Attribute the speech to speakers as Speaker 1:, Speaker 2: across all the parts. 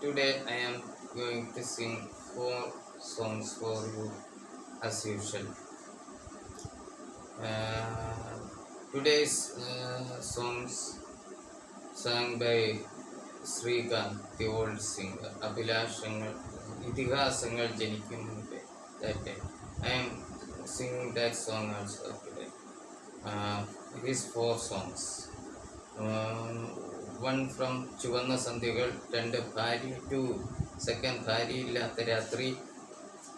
Speaker 1: Today I am going to sing four songs for you as usual. Uh, Today's songs sung by Srikanth, the old singer. Abhilashangal, ഇതിഹാസങ്ങൾ ജനിക്കും മുമ്പേ. That I am singing that song also today. It is four songs. One from ചുവന്ന സന്ധ്യകൾ, രണ്ട് ഭാര്യ, to second ഭാര്യയില്ലാത്ത രാത്രി,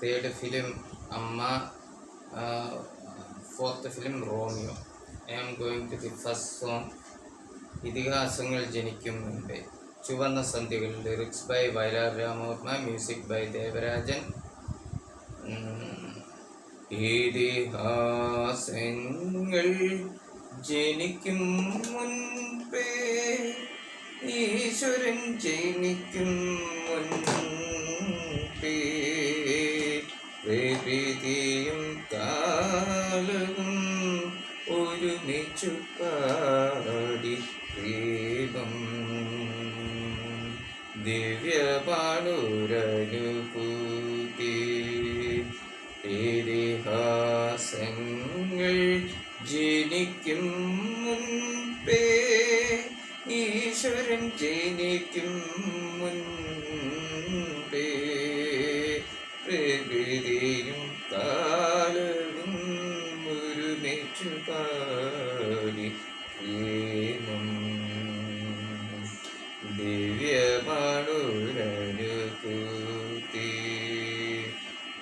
Speaker 1: third film Amma, fourth film Romeo. I am going to the first song, ഇതിഹാസങ്ങൾ ജനിക്കും മുമ്പേ. ചുവന്ന സന്ധ്യകൾ, lyrics by Vayalar Ramavarma, music by Devarajan. ഇതിഹാസങ്ങൾ ജനിക്കും മുൻപേ, ഈശ്വരൻ ജനിക്കും മുൻപേ, പ്രകൃതിയും കാലവും ഒരുമിച്ചു പാടി പ്രേമം ദിവ്യമാണൊരനുഭൂതി. ഇതിഹാസങ്ങൾ ജനിക്കും മുൻപേ, ഈശ്വരൻ ജനിക്കും മുൻപേ, പ്രകൃതിയും കാലവും ഒരുമിച്ചു പാടി പ്രേമം ദിവ്യമാണൊരനുഭൂതി.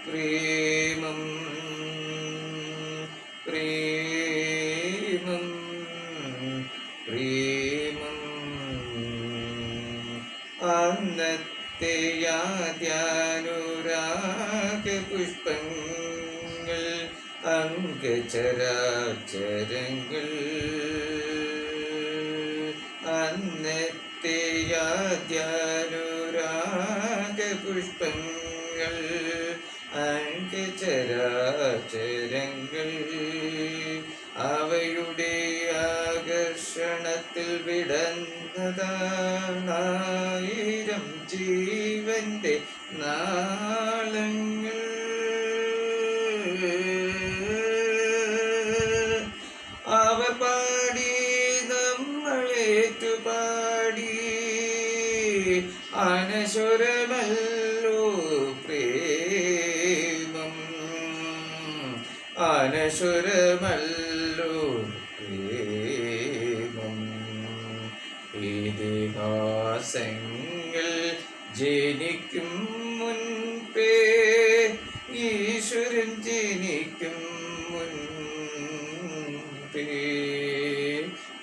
Speaker 1: പ്രേമം പ്രേമം പ്രേമം അന്നത്തെ ആദ്യാനുരാഗ പുഷ്പങ്ങൾ, അംഗചരാചരങ്ങൾ. അന്നത്തെ ആദ്യാനുരാഗ പുഷ്പങ്ങൾ, അംഗചരാചരങ്ങൾ. അവയുടെ ആകർഷണത്തിൽ വിടന്നതായിരം ജീവന്റെ നാളങ്ങൾ. അവർ പാടി നമ്മളേറ്റു പാടി, അനശ്വരമല്ലോ പ്രേമം, അനശ്വരമല്ലോ പ്രേമം. ഇതിഹാസങ്ങൾ ജനിക്കും മുൻപേ, ഈശ്വരൻ ജനിക്കും മുൻപേ,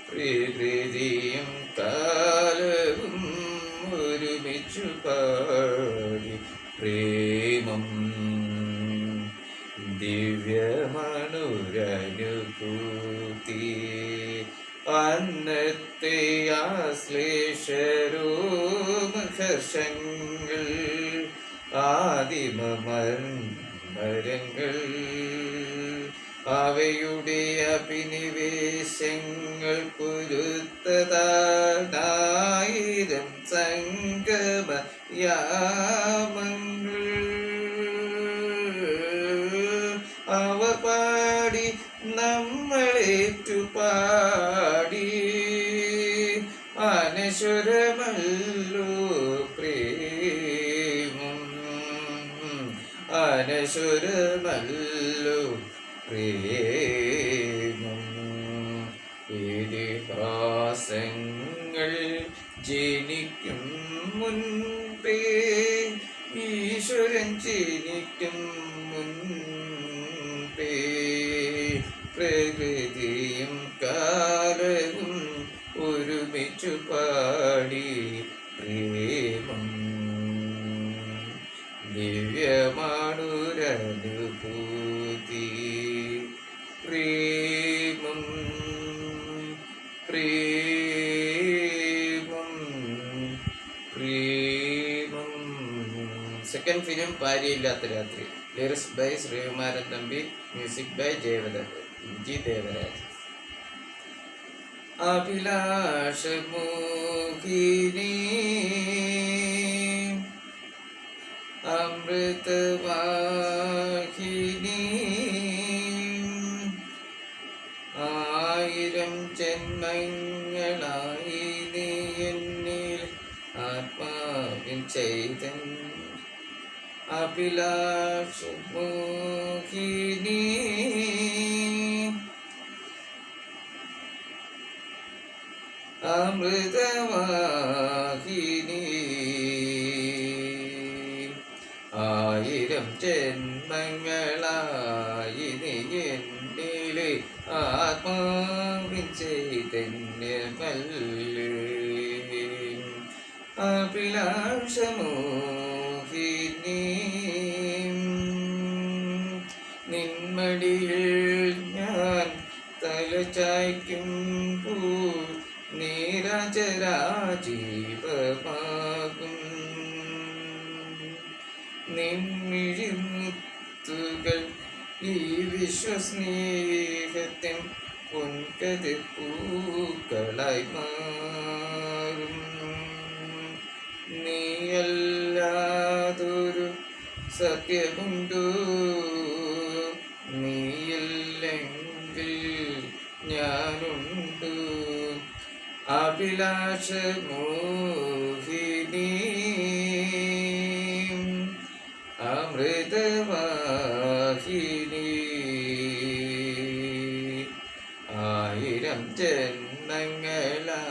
Speaker 1: പ്രകൃതിയും കാലവും ഒരുമിച്ചു പാടി പ്രേമം ദിവ്യമാണൊരനുഭൂതി. അന്നത്തെ ആശ്ലേഷരോമഹർഷങ്ങൾ, ആദിമമരങ്ങൾ. അവയുടെ അഭിനിവേശങ്ങൾ കുരുത്തതായിരം സംഗമ യാമങ്ങൾ. അവ പാടി നമ്മളേറ്റു പാടി, അനശ്വരമല്ലോ പ്രേമം, അനശ്വരമല്ലോ പ്രേമം. ഇതിഹാസങ്ങൾ ജനിക്കും മുൻപേ, ഈശ്വരൻ ജനിക്കും മുൻപേ, പ്രകൃതിയും കാലവും ഒരുമിച്ചു പാടി പ്രേമം ദിവ്യമാണൊരനുഭൂതി. പ്രേമം പ്രേമം പ്രേമം. സെക്കൻഡ് ഫിലിം ഭാര്യയില്ലാത്ത രാത്രി, lyrics by Sreekumaran Thampi, music by G Devaraj. അഭിലാഷമോഹിനി ചൈതന്യ അഭിലാഷ മോഹിനി അമൃതവാഹിനി ആയിരം ജന്മങ്ങളായി നീ എന്നില് ആത്മാവിൻ ചൈതന്യമല്ലേ അഭിലാഷമോഹിനി നിന്മടിയിൽ ഞാൻ തലചായ്ക്കുമ്പോൾ നീരജരാജീവമാകും നിൻമിഴിമുത്തുകൾ ഈ വിശ്വസ്നേഹത്തിൻ പൊൻകതിർ പൂക്കളായി മാറും നീയല്ലാതൊരു സത്യമുണ്ടോ നീയില്ലെങ്കിൽ ഞാനുണ്ടോ അഭിലാഷ മോഹിനി അമൃതവാഹിനി ആയിരം ജന്മങ്ങളായി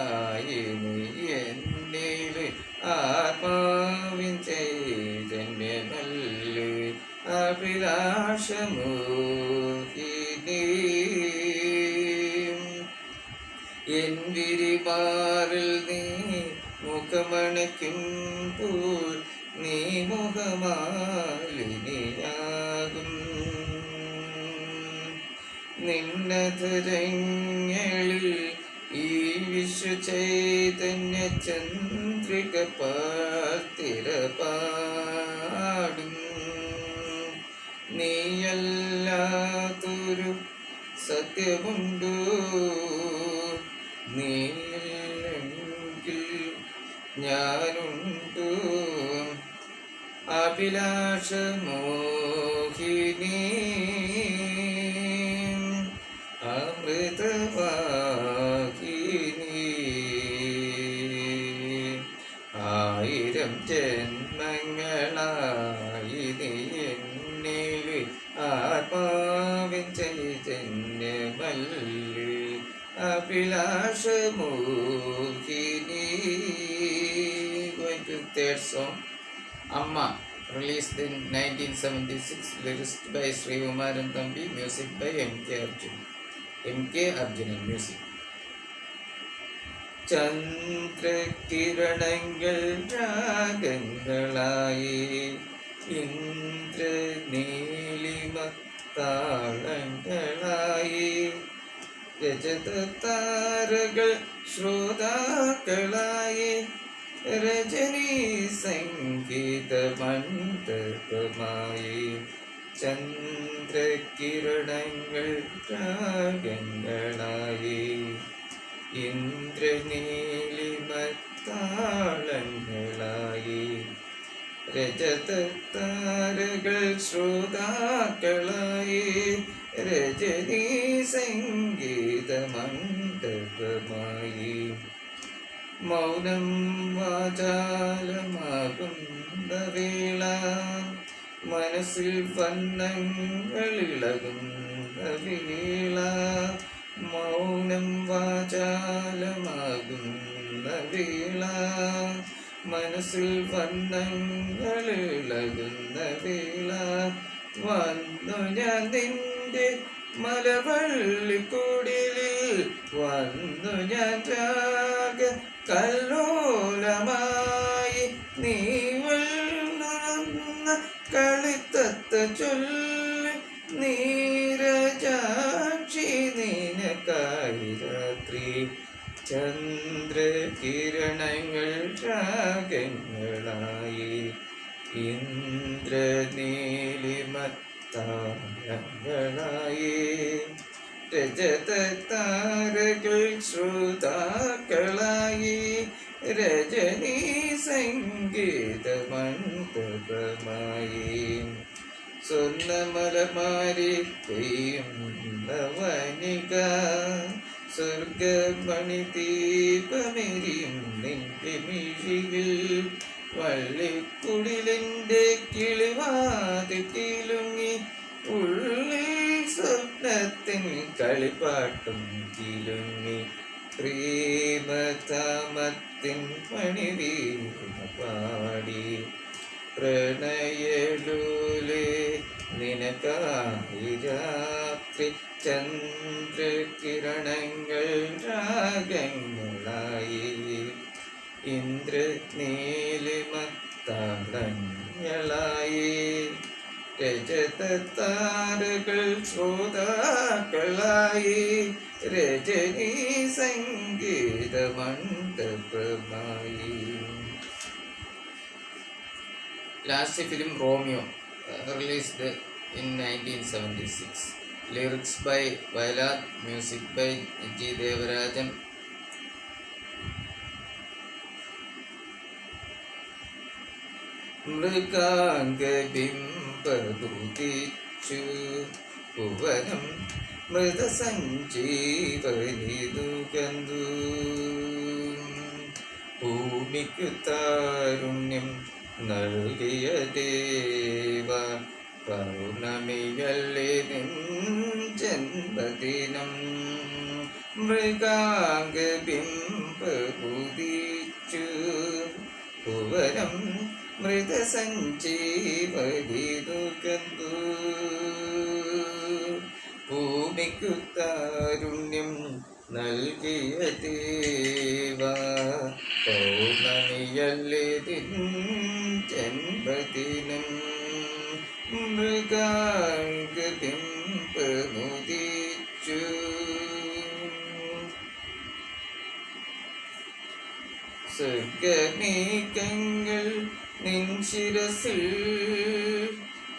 Speaker 1: നീ എന്നില് ആത്മാവിൻ ചൈതന്യമല്ലേ അഭിലാഷ മോഹിനി എൻ വിരിമാറിൽ നീ മുഖമണയ്ക്കുമ്പോൾ നീ മുഖമാലിനിയാകും നിന്നധരങ്ങളിൽ ഈ വിശ്വചൈതന്യ ചന്ദ്രിക പാർത്തിരപാടും നീയല്ലാതൊരു സത്യമുണ്ടോ നീയില്ലെങ്കിൽ ഞാനുണ്ടോ അഭിലാഷ മോഹിനി അമൃതവാഹിനി ആയിരം ജന്മങ്ങളായി നീ എന്നില് ആത്മാവിൻ ചൈതന്യമല്ലേ അഭിലാഷ മോഹിനി. Going to third song, Amma, released in 1976, lyrics by Sri Umaran Thambi, music by M.K. Arjunan music. ചന്ദ്രകിരണങ്ങൾ രാഗങ്ങളായി ഇന്ദ്രനീലിമ താളങ്ങളായി രജതതാരകൾ ശ്രോതാക്കളായി രജനീ സംഗീത മണ്ഡപമായി ചന്ദ്രകിരണങ്ങൾ രാഗങ്ങളായി ഇന്ദ്രനീലിമത്താളങ്ങളായി രജതതാരകൾ ശ്രോതാക്കളായി രജനീ സംഗീത മണ്ഡപമായി മൗനം വാചാലമാകുന്ന വേള മനസ്സിൽ വർണ്ണങ്ങളിളകുന്ന വേള മൗനം വാചാലമാകുന്ന വേള മനസ്സിൽ വർണ്ണങ്ങളിളകുന്ന വേള വന്നു ഞാൻ നിന്റെ മലവള്ളിക്കുടിലിൽ വന്നു ഞാൻ രാഗ കല്ലോലമായി നീ വളർന്ന കളിത്തത്ത ചൊല്ലി നീരജാക്ഷി നിനക്കായി രാത്രി ചന്ദ്രകിരണങ്ങൾ രാഗങ്ങളായി ഇന്ദ്രനീലിമത്താളങ്ങളായി രജതതാരകൾ ശ്രോതാക്കളായി രജനീ സംഗീത മണ്ഡപമായി സ്വർണ്ണമലമാരി പെയ്യുന്നവനിക സ്വർഗമണി ദീപമെരിയും നിന്റെ മിഴിയിൽ വള്ളിക്കുടിലിൻ്റെ കിളിവാതിൽ കിലുങ്ങി ഉള്ളിൽ സ്വപ്നത്തിൻ കളിപ്പാട്ടും കിലുങ്ങി പ്രേമതാമത്തിൻ പണിവീണ പാടി പ്രണയലൂലേ നിനക്കായി രാത്രി ചന്ദ്രകിരണങ്ങൾ രാഗങ്ങളായി ഇന്ദ്രനീലിമ താളങ്ങളായി രജതത്താരകൾ ശ്രോതാക്കളായി രജനീ സംഗീത മണ്ഡപമായി. Last film Romeo, released in 1976. Lyrics by Vailar, music by G. Devarajan. മൃഗാംഗബിംബദുതിച്ചു ഭുവനം മൃതസഞ്ജീവനിതുകന്തു ഭൂമിക്കു താരുണ്യം നൽകിയ ദേവ പൗർണമിയല്ലേ നിൻ ജന്മദിനം മൃഗാംഗബിംബുദിച്ചു ഭുവനം മൃതസഞ്ജീവനിതുകന്തു ഭൂമിക്കു താരുണ്യം നൽകിയ ദേവ പൗർണമിയല്ലേ നിൻ ജന്മദിനം മൃഗാംഗബിംബുദിച്ചു. സ്വർഗമേഘങ്ങൾ നിൻ ശിരസിൽ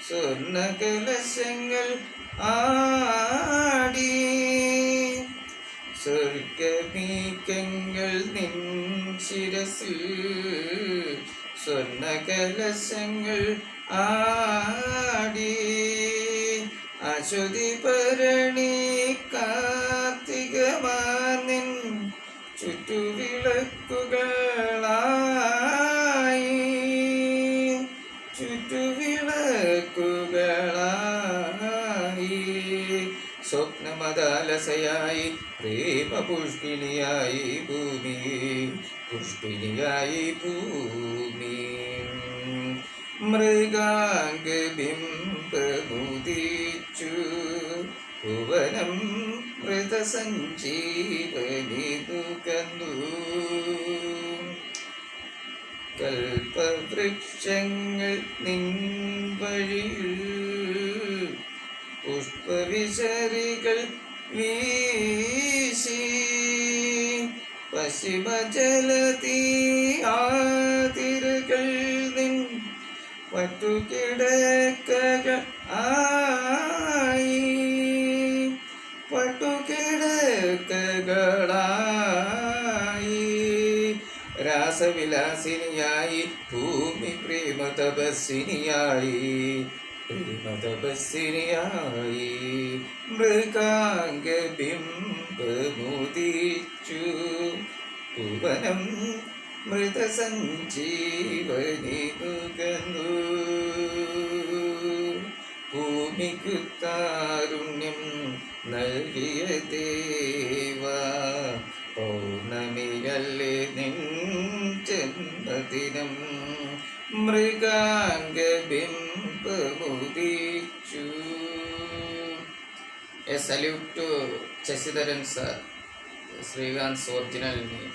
Speaker 1: സ്വർണകലശങ്ങൾ ആടി സ്വർഗമേഘങ്ങൾ നിൻ ശിരസിൽ സ്വർണകലശങ്ങൾ ആടി അശ്വതി ഭരണി കാർത്തികമാനിൻ ചുറ്റുവിളക്കുകളായി സ്വപ്നമദാലസയായി പ്രേമപുഷ്പിണിയായി ഭൂമി പുഷ്പിണിയായി ഭൂമി മൃഗാംഗബിംബുദിച്ചു ഭുവനം മൃതസഞ്ജീവനിതുകന്തു കൽപവൃക്ഷങ്ങൾ നിൻ വഴിയിൽ പുഷ്പവിശരികൾ വീശി പശ്ചിമജലതീയാതിരുകൾ നിൻ പട്ടുകിടക്കകൾ ആയി പട്ടുകിടക്കകളായി രാസവിലാസിനിയായി ഭൂമി പ്രേമതപസ്സിനിയായി പ്രേമതപസ്സിനിയായി മൃഗാംഗബിംബുദിച്ചു ഭുവനം മൃതസഞ്ജീവനിതുകന്തു ഭൂമിക്കു താരുണ്യം നൽകിയ ദേവ പൗർണമിയല്ലേ നിൻ ജന്മദിനം മൃഗാംഗബിംബുദിച്ചു. A salute to Chasidaran sir, Srikanth's original name.